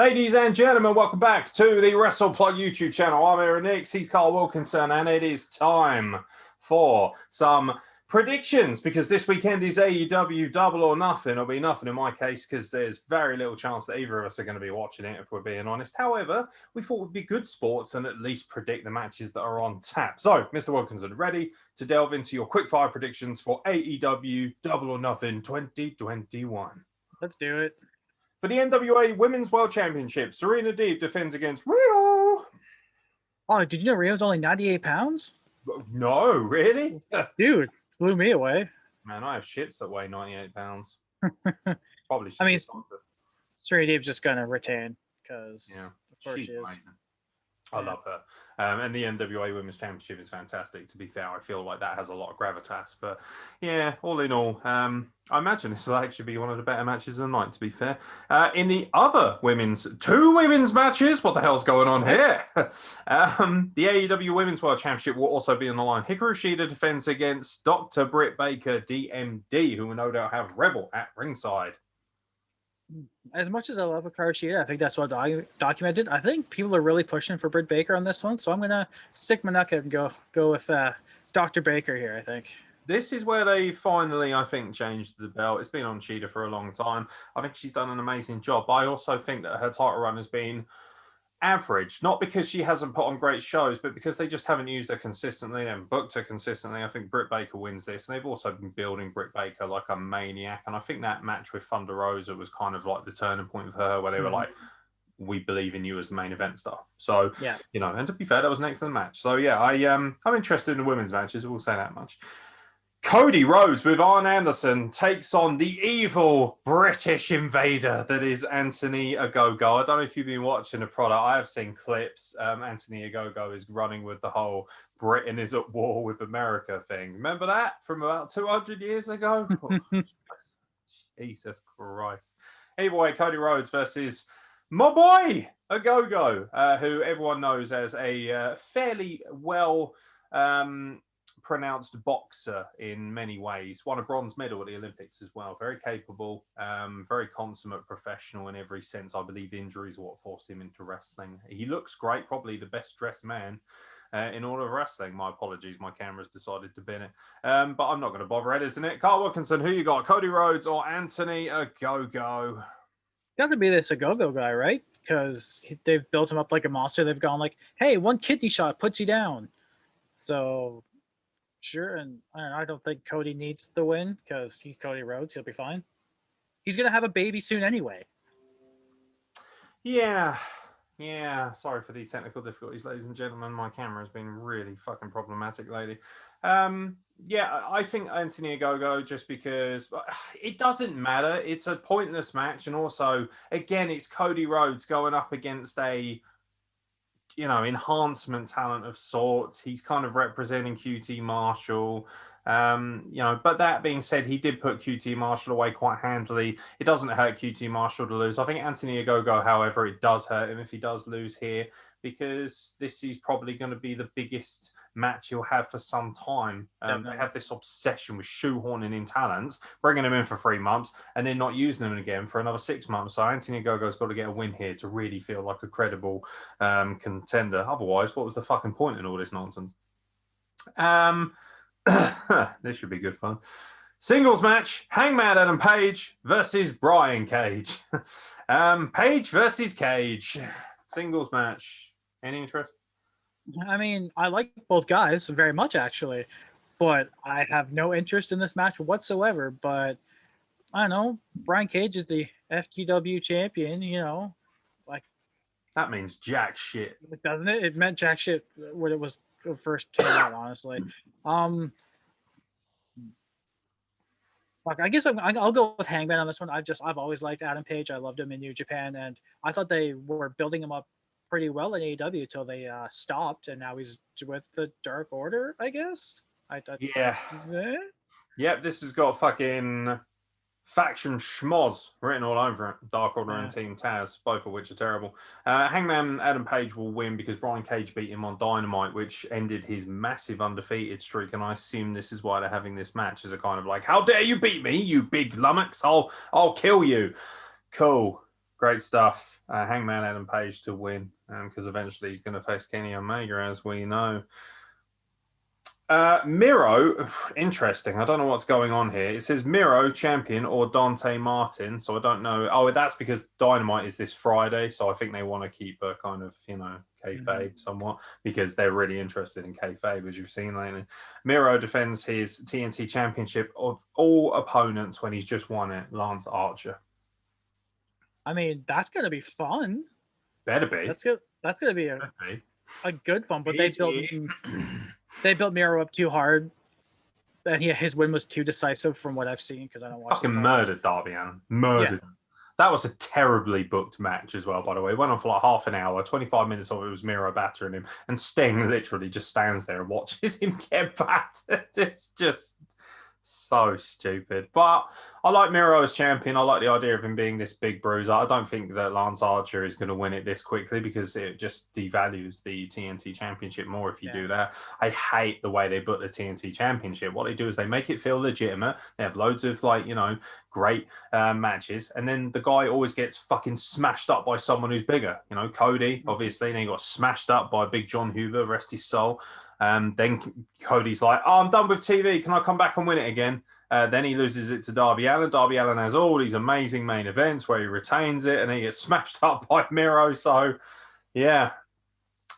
Ladies and gentlemen, welcome back to the WrestlePlug YouTube channel. I'm Aeron, he's Carl Wilkinson, and it is time for some predictions because this weekend is AEW Double or Nothing. It'll be nothing in my case because there's very little chance that either of us are going to be watching it, if we're being honest. However, we thought it would be good sports and at least predict the matches that are on tap. So, Mr. Wilkinson, ready to delve into your quickfire predictions for AEW Double or Nothing 2021? Let's do it. For the NWA Women's World Championship, Serena Deeb defends against Rio. Oh, did you know Rio's only 98 pounds? No, really? Dude, blew me away. Man, I have shits that weigh 98 pounds. Probably should. I mean, Serena Deeb's just going to retain because of course she is. Amazing. I love her. And the NWA Women's Championship is fantastic, to be fair. I feel like that has a lot of gravitas. But yeah, all in all, I imagine this will actually be one of the better matches of the night, to be fair. In the other two women's matches, what the hell's going on here? The AEW Women's World Championship will also be on the line. Hikaroshi defends against Dr. Britt Baker, DMD, who will no doubt have Rebel at ringside. As much as I love Hikaroshi, I think that's what I documented. I think people are really pushing for Britt Baker on this one, so I'm going to stick my neck out and go with Dr. Baker here, I think. This is where they finally, I think, changed the belt. It's been on Cheetah for a long time. I think she's done an amazing job. I also think that her title run has been average, not because she hasn't put on great shows, but because they just haven't used her consistently and booked her consistently. I think Britt Baker wins this, and they've also been building Britt Baker like a maniac. And I think that match with Thunder Rosa was kind of like the turning point for her, where they were like, we believe in you as the main event star. So, yeah, and to be fair, that was an excellent match. So yeah, I'm interested in the women's matches. We'll say that much. Cody Rhodes with Arn Anderson takes on the evil British invader that is Anthony Ogogo. I don't know if you've been watching the product. I have seen clips. Anthony Ogogo is running with the whole Britain is at war with America thing. Remember that from about 200 years ago? Oh, Jesus Christ. Either way, Cody Rhodes versus my boy Ogogo, who everyone knows as a fairly well pronounced boxer in many ways. Won a bronze medal at the Olympics as well. Very capable, very consummate professional in every sense. I believe injuries are what forced him into wrestling. He looks great, probably the best dressed man in all of wrestling. My apologies, my camera's decided to bin it. But I'm not going to bother editing it. Carl Wilkinson, who you got? Cody Rhodes or Anthony Ogogo? Got to be this Ogogo guy, right? Because they've built him up like a monster. They've gone like, hey, one kidney shot puts you down. So sure, and I don't think Cody needs the win because he's Cody Rhodes. He'll be fine. He's going to have a baby soon anyway. Yeah. Sorry for the technical difficulties, ladies and gentlemen. My camera has been really fucking problematic lately. Yeah, I think Anthony Ogogo, just because it doesn't matter. It's a pointless match. And also, again, it's Cody Rhodes going up against a enhancement talent of sorts. He's kind of representing QT Marshall. But that being said, he did put QT Marshall away quite handily. It doesn't hurt QT Marshall to lose. I think Anthony Ogogo, however, it does hurt him if he does lose here, because this is probably going to be the biggest match he'll have for some time. They have this obsession with shoehorning in talents, bringing them in for 3 months, and then not using them again for another 6 months. So Anthony Ogogo's got to get a win here to really feel like a credible contender. Otherwise, what was the fucking point in all this nonsense? This should be good fun. Singles match, Hangman Adam Page versus Brian Cage. Page versus Cage. Singles match. Any interest? I mean, I like both guys very much, actually, but I have no interest in this match whatsoever. But I don't know. Brian Cage is the FTW champion, like that means jack shit, doesn't it? It meant jack shit when it was first came out, honestly. I guess I'll go with Hangman on this one. I've always liked Adam Page. I loved him in New Japan, and I thought they were building him up pretty well in AEW until they stopped, and now he's with the Dark Order, I guess. Yeah. Yep, this has got fucking faction schmoz written all over it. Dark Order and Team Taz, both of which are terrible. Hangman Adam Page will win because Brian Cage beat him on Dynamite, which ended his massive undefeated streak. And I assume this is why they're having this match as a kind of like, how dare you beat me, you big lummox? I'll kill you. Cool. Great stuff. Hangman Adam Page to win because eventually he's going to face Kenny Omega, as we know. Miro, interesting. I don't know what's going on here. It says Miro champion or Dante Martin, so I don't know. Oh, that's because Dynamite is this Friday, so I think they want to keep a kind of, kayfabe somewhat because they're really interested in kayfabe, as you've seen lately. Miro defends his TNT championship of all opponents when he's just won it, Lance Archer. I mean, that's gonna be fun. Better be. That's good. That's gonna be a good one. But they built Miro up too hard, and his win was too decisive from what I've seen because I don't watch. Fucking murdered Darby Allin. Murdered. Yeah. That was a terribly booked match as well, by the way. It went on for like half an hour. 25 minutes of it was Miro battering him, and Sting literally just stands there and watches him get battered. It's just so stupid. But I like Miro as champion. I like the idea of him being this big bruiser. I don't think that Lance Archer is going to win it this quickly because it just devalues the TNT championship more if you do that. I hate the way they book the TNT championship. What they do is they make it feel legitimate. They have loads of great matches, and then the guy always gets fucking smashed up by someone who's bigger. Cody, obviously, and he got smashed up by Big John Hoover, rest his soul. Then Cody's like, oh, I'm done with TV. Can I come back and win it again? Then he loses it to Darby Allin. Darby Allin has all these amazing main events where he retains it and he gets smashed up by Miro. So, yeah,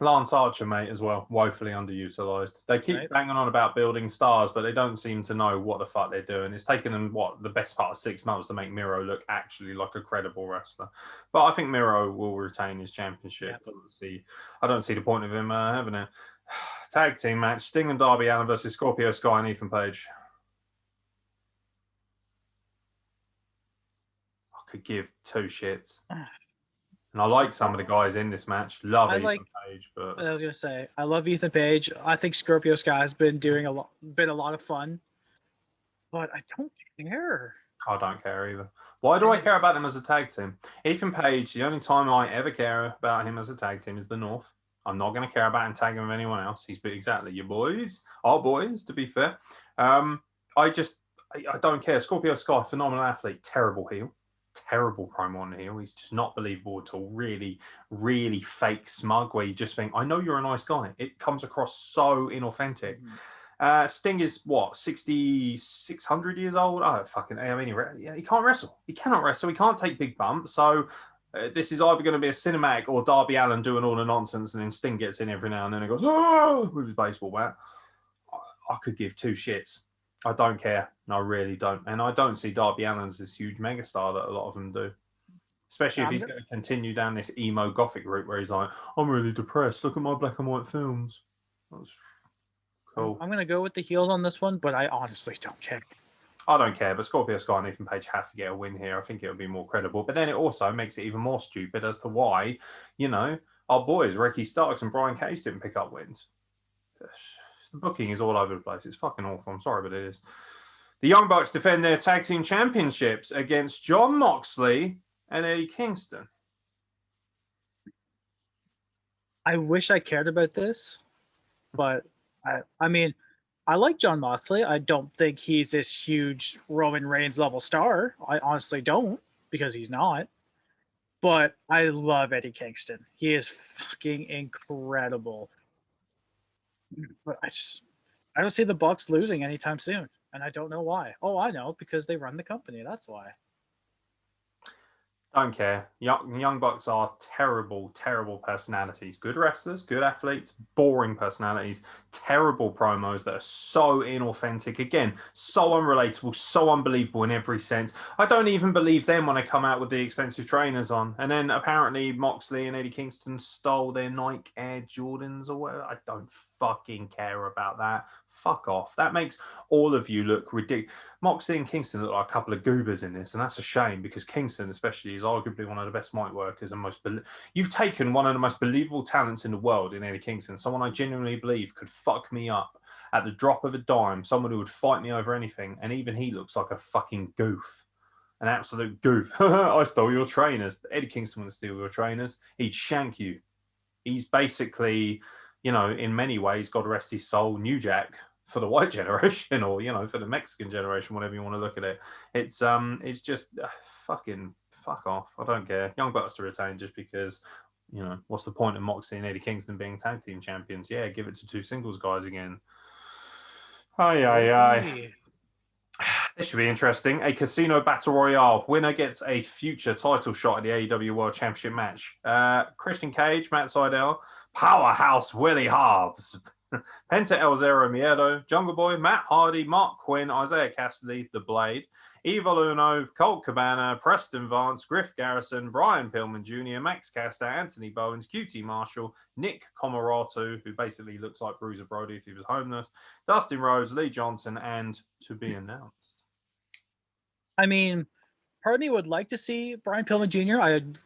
Lance Archer, mate, as well, woefully underutilized. They keep banging on about building stars, but they don't seem to know what the fuck they're doing. It's taken them, the best part of 6 months to make Miro look actually like a credible wrestler. But I think Miro will retain his championship. Yeah. I don't see the point of him having it. Tag team match, Sting and Darby Allin versus Scorpio Sky and Ethan Page. I could give 2 shits. And I like some of the guys in this match. Love Ethan Page, but I was gonna say I love Ethan Page. I think Scorpio Sky has been doing a lot of fun, but I don't care. I don't care either. Why do I care about them as a tag team? Ethan Page, the only time I ever care about him as a tag team is the North. I'm not going to care about him tagging with anyone else. He's exactly your boys, our boys, to be fair. I don't care. Scorpio Sky, phenomenal athlete, terrible heel, terrible promo on the heel. He's just not believable at all. Really, really fake smug where you just think, I know you're a nice guy. It comes across so inauthentic. Sting is 600 years old? Oh, fucking, he can't wrestle. He cannot wrestle. He can't take big bumps. So this is either going to be a cinematic or Darby Allin doing all the nonsense and then Sting gets in every now and then and goes, oh, with his baseball bat. I could give 2 shits. I don't care. I really don't. And I don't see Darby Allin as this huge megastar that a lot of them do. Especially if he's going to continue down this emo gothic route where he's like, I'm really depressed. Look at my black and white films. That's cool. I'm going to go with the heels on this one, but I honestly don't care. I don't care, but Scorpio Sky and Ethan Page have to get a win here. I think it would be more credible. But then it also makes it even more stupid as to why, our boys, Ricky Starks and Brian Cage didn't pick up wins. The booking is all over the place. It's fucking awful. I'm sorry, but it is. The Young Bucks defend their tag team championships against Jon Moxley and Eddie Kingston. I wish I cared about this, but I mean, I like Jon Moxley. I don't think he's this huge Roman Reigns level star. I honestly don't, because he's not. But I love Eddie Kingston. He is fucking incredible. But I don't see the Bucks losing anytime soon. And I don't know why. Oh, I know, because they run the company. That's why. Don't care. Young Bucks are terrible, terrible personalities. Good wrestlers, good athletes, boring personalities, terrible promos that are so inauthentic. Again, so unrelatable, so unbelievable in every sense. I don't even believe them when they come out with the expensive trainers on. And then apparently Moxley and Eddie Kingston stole their Nike Air Jordans or whatever. I don't fucking care about that. Fuck off. That makes all of you look ridiculous. Moxley and Kingston look like a couple of goobers in this, and that's a shame because Kingston, especially, is arguably one of the best mic workers and you've taken one of the most believable talents in the world in Eddie Kingston, someone I genuinely believe could fuck me up at the drop of a dime, someone who would fight me over anything, and even he looks like a fucking goof. An absolute goof. I stole your trainers. Eddie Kingston wouldn't steal your trainers. He'd shank you. He's basically, in many ways, God rest his soul, New Jack for the white generation, or for the Mexican generation, whatever you want to look at it. It's just fucking fuck off. I don't care. Young Bucks to retain just because, you know, what's the point of Moxley and Eddie Kingston being tag team champions? Yeah, give it to two singles guys again. Aye. This should be interesting. A casino battle royale. Winner gets a future title shot at the AEW World Championship match. Christian Cage, Matt Sydal, Powerhouse Willie Hobbs, Penta El Zero Miedo, Jungle Boy, Matt Hardy, Mark Quinn, Isaiah Cassidy, The Blade, Evil Uno, Colt Cabana, Preston Vance, Griff Garrison, Brian Pillman Jr., Max Caster, Anthony Bowens, QT Marshall, Nick Comoroto, who basically looks like Bruiser Brody if he was homeless, Dustin Rhodes, Lee Johnson, and to be announced. I mean, part of me would like to see Brian Pillman Jr. I had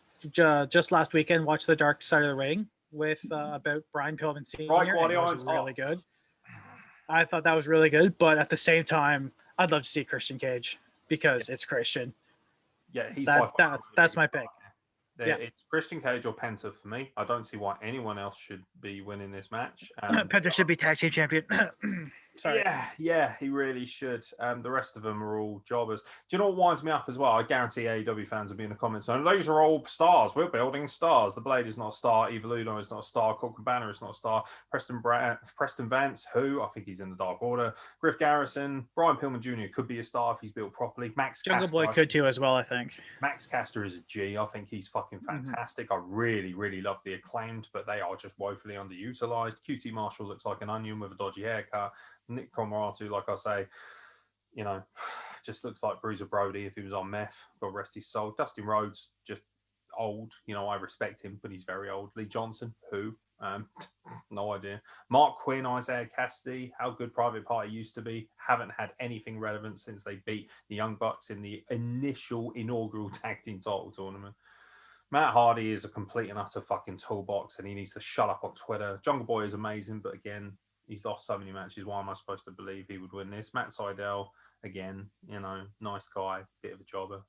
just last weekend watched The Dark Side of the Ring with about Brian Pillman Sr. Right, and it was really good. I thought that was really good, but at the same time, I'd love to see Christian Cage because it's Christian. Yeah, that's my pick. It's Christian Cage or Penta for me. I don't see why anyone else should be winning this match. Penta should be tag team champion. Sorry. Yeah, he really should. The rest of them are all jobbers. Do you know what winds me up as well? I guarantee AEW fans will be in the comments saying, those are all stars. We're building stars. The Blade is not a star. Evil Uno is not a star. Colt Cabana is not a star. Preston Vance, who I think he's in the Dark Order. Griff Garrison, Brian Pillman Jr. could be a star if he's built properly. Max Jungle Caster, Boy could too as well, I think. Max Caster is a G. I think he's fucking fantastic. I really, really love the Acclaimed, but they are just woefully underutilized. QT Marshall looks like an onion with a dodgy haircut. Nick Comoroto, like I say, you know, just looks like Bruiser Brody if he was on meth. God rest his soul. Dustin Rhodes, just old. You know, I respect him, but he's very old. Lee Johnson, who? No idea. Mark Quinn, Isaiah Cassidy, how good Private Party used to be. Haven't had anything relevant since they beat the Young Bucks in the inaugural tag team title tournament. Matt Hardy is a complete and utter fucking toolbox and he needs to shut up on Twitter. Jungle Boy is amazing, but again, he's lost so many matches. Why am I supposed to believe he would win this? Matt Sydal, again, you know, nice guy, bit of a jobber.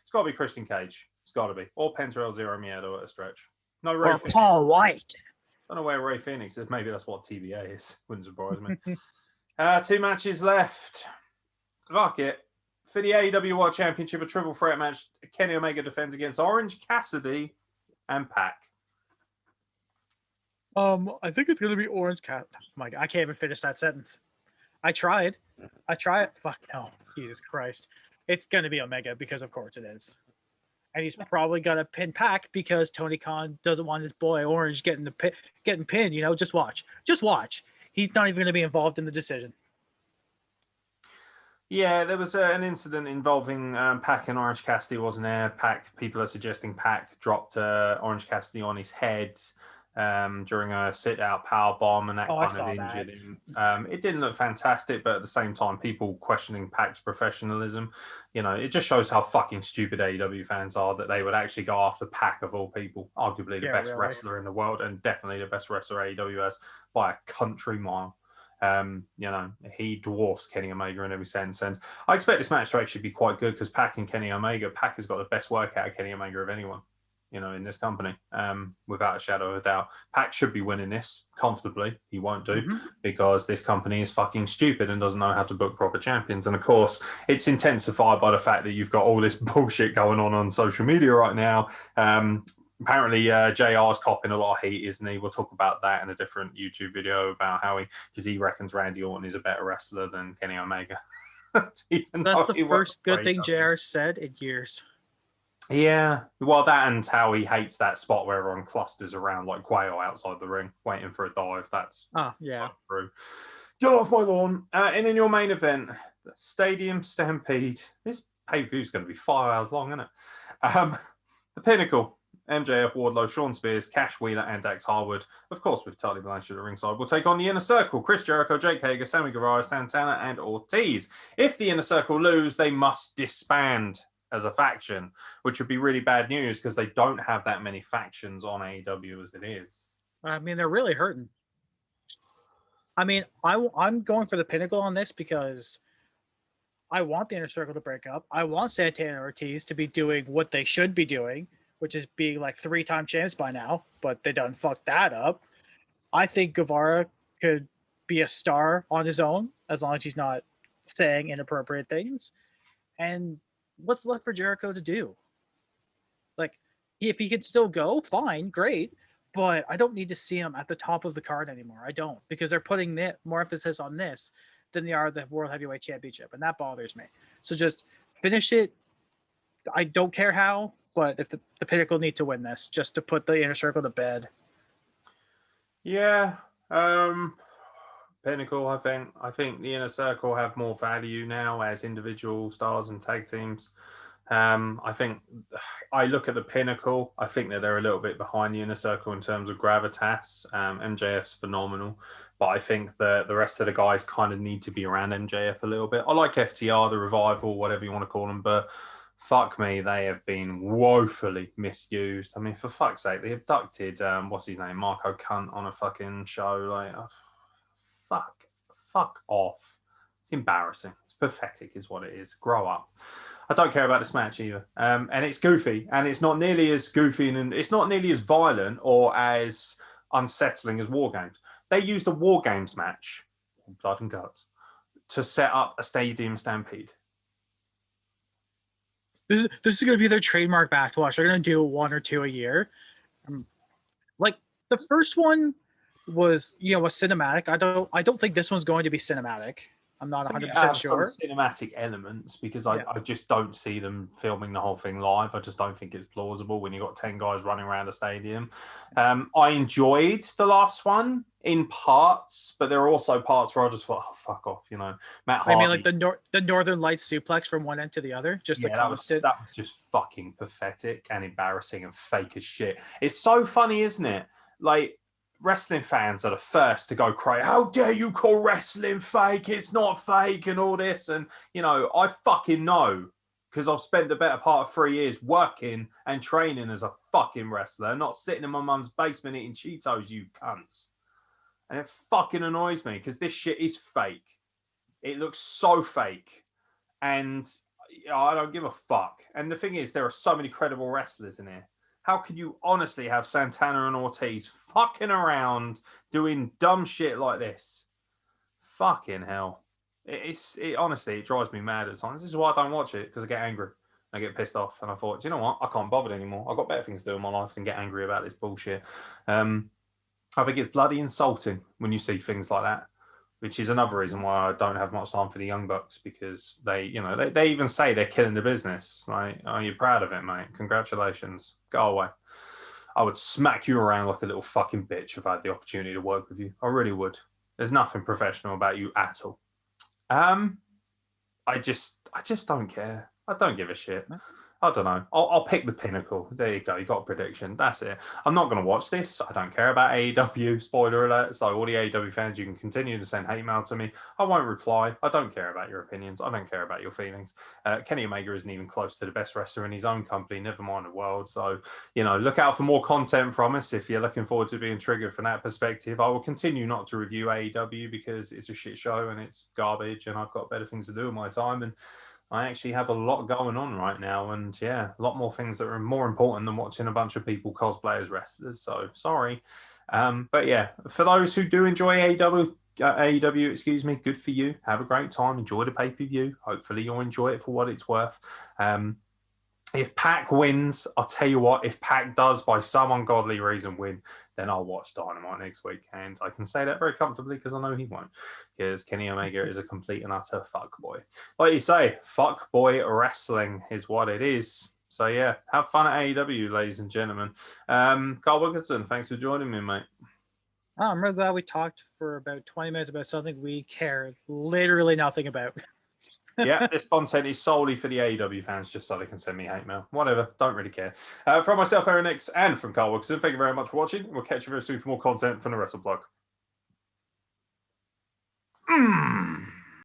It's got to be Christian Cage. It's got to be. Or Penta El Zero Miedo at a stretch. No Ray Phoenix. Paul White. I don't know where Ray Phoenix is. Maybe that's what TBA is. Wouldn't surprise me. 2 matches left. Fuck it. For the AEW World Championship, a triple threat match, Kenny Omega defends against Orange Cassidy and Pac. I think it's going to be Orange Cat. Oh my God, I can't even finish that sentence. I tried. Fuck no. Jesus Christ. It's going to be Omega because of course it is. And he's probably going to pin Pac because Tony Khan doesn't want his boy Orange getting pinned. You know, just watch. He's not even going to be involved in the decision. Yeah, there was an incident involving Pac and Orange Cassidy, wasn't there? People are suggesting Pac dropped Orange Cassidy on his head during a sit-out power bomb, and that kind of injured him. It didn't look fantastic, but at the same time, people questioning Pac's professionalism. You know, it just shows how fucking stupid AEW fans are that they would actually go after Pac of all people, arguably the best wrestler in the world, and definitely the best wrestler AEW has by a country mile. You know, he dwarfs Kenny Omega in every sense, and I expect this match to actually be quite good because Pac and Kenny Omega, Pac has got the best workout of Kenny Omega of anyone, you know, in this company, without a shadow of a doubt. Pac should be winning this comfortably. He won't do because this company is fucking stupid and doesn't know how to book proper champions. And of course, it's intensified by the fact that you've got all this bullshit going on social media right now. Apparently, JR's copping a lot of heat, isn't he? We'll talk about that in a different YouTube video about how because he reckons Randy Orton is a better wrestler than Kenny Omega. That's the first good thing JR said in years. Yeah, well, that and how he hates that spot where everyone clusters around like quail outside the ring, waiting for a dive. That's true. Get off my lawn. And in your main event, the Stadium Stampede. This pay-per-view is going to be 5 hours long, isn't it? The Pinnacle. MJF, Wardlow, Sean Spears, Cash Wheeler, and Dax Harwood. Of course, with Tully Blanchard at ringside, will take on the Inner Circle, Chris Jericho, Jake Hager, Sammy Guevara, Santana, and Ortiz. If the Inner Circle lose, they must disband as a faction, which would be really bad news because they don't have that many factions on AEW as it is. I mean, they're really hurting. I mean, I'm going for the Pinnacle on this because I want the Inner Circle to break up. I want Santana and Ortiz to be doing what they should be doing, which is being like 3-time champs by now, but they done fucked that up. I think Guevara could be a star on his own as long as he's not saying inappropriate things. And what's left for Jericho to do? Like, if he could still go, fine, great. But I don't need to see him at the top of the card anymore. I don't, because they're putting more emphasis on this than they are the World Heavyweight Championship, and that bothers me. So just finish it. I don't care how, but if the Pinnacle need to win this just to put the Inner Circle to bed. Yeah. Pinnacle, I think the Inner Circle have more value now as individual stars and tag teams. I think I look at the Pinnacle. I think that they're a little bit behind the Inner Circle in terms of gravitas. MJF's phenomenal, but I think the rest of the guys kind of need to be around MJF a little bit. I like FTR, the Revival, whatever you want to call them, but fuck me, they have been woefully misused. I mean, for fuck's sake, they abducted what's his name, Marco Cunt, on a fucking show. Like, fuck off. It's embarrassing. It's pathetic, is what it is. Grow up. I don't care about this match either. And it's goofy, and it's not nearly as goofy, and it's not nearly as violent or as unsettling as War Games. They used a War Games match, blood and guts, to set up a stadium stampede. This is going to be their trademark backlash. They're going to do 1 or 2 a year. Like, the first one was cinematic. I don't think this one's going to be cinematic. I'm not 100% sure. Cinematic elements, because I just don't see them filming the whole thing live. I just don't think it's plausible when you've got 10 guys running around a stadium. I enjoyed the last one in parts, but there are also parts where I just thought, oh, fuck off, Matt Hardy. I mean, like the Northern Lights suplex from one end to the other, just the constant. That was just fucking pathetic and embarrassing and fake as shit. It's so funny, isn't it? Like, wrestling fans are the first to go crazy. How dare you call wrestling fake? It's not fake and all this. And, I fucking know, because I've spent the better part of 3 years working and training as a fucking wrestler, not sitting in my mum's basement eating Cheetos, you cunts. And it fucking annoys me, because this shit is fake. It looks so fake. And I don't give a fuck. And the thing is, there are so many credible wrestlers in here. How could you honestly have Santana and Ortiz fucking around doing dumb shit like this? Fucking hell. Honestly, it drives me mad at times. This is why I don't watch it, because I get angry. I get pissed off. And I thought, do you know what? I can't bother anymore. I've got better things to do in my life than get angry about this bullshit. I think it's bloody insulting when you see things like that, which is another reason why I don't have much time for the Young Bucks, because they even say they're killing the business. Like, are you proud of it, mate? Congratulations. Go away. I would smack you around like a little fucking bitch if I had the opportunity to work with you. I really would. There's nothing professional about you at all. I just don't care. I don't give a shit. I don't know. I'll pick the Pinnacle. There you go. You got a prediction. That's it. I'm not going to watch this. I don't care about AEW. Spoiler alert. So all the AEW fans, you can continue to send hate mail to me. I won't reply. I don't care about your opinions. I don't care about your feelings. Kenny Omega isn't even close to the best wrestler in his own company, never mind the world. So, look out for more content from us if you're looking forward to being triggered from that perspective. I will continue not to review AEW because it's a shit show and it's garbage and I've got better things to do in my time. And I actually have a lot going on right now, and a lot more things that are more important than watching a bunch of people cosplay as wrestlers. So sorry, but for those who do enjoy AEW, good for you. Have a great time. Enjoy the pay-per-view. Hopefully, you'll enjoy it for what it's worth. If Pac wins, I'll tell you what. If Pac does, by some ungodly reason, win, then I'll watch Dynamite next week, and I can say that very comfortably because I know he won't. Because Kenny Omega is a complete and utter fuckboy. Like you say, fuckboy wrestling is what it is. So have fun at AEW, ladies and gentlemen. Carl Wilkinson, thanks for joining me, mate. Oh, I'm really glad we talked for about 20 minutes about something we care literally nothing about. This content is solely for the AEW fans, just so they can send me hate mail. Whatever, don't really care. From myself, Aeron X, and from Carl Wilkinson, thank you very much for watching. We'll catch you very soon for more content from the WrestleBlog.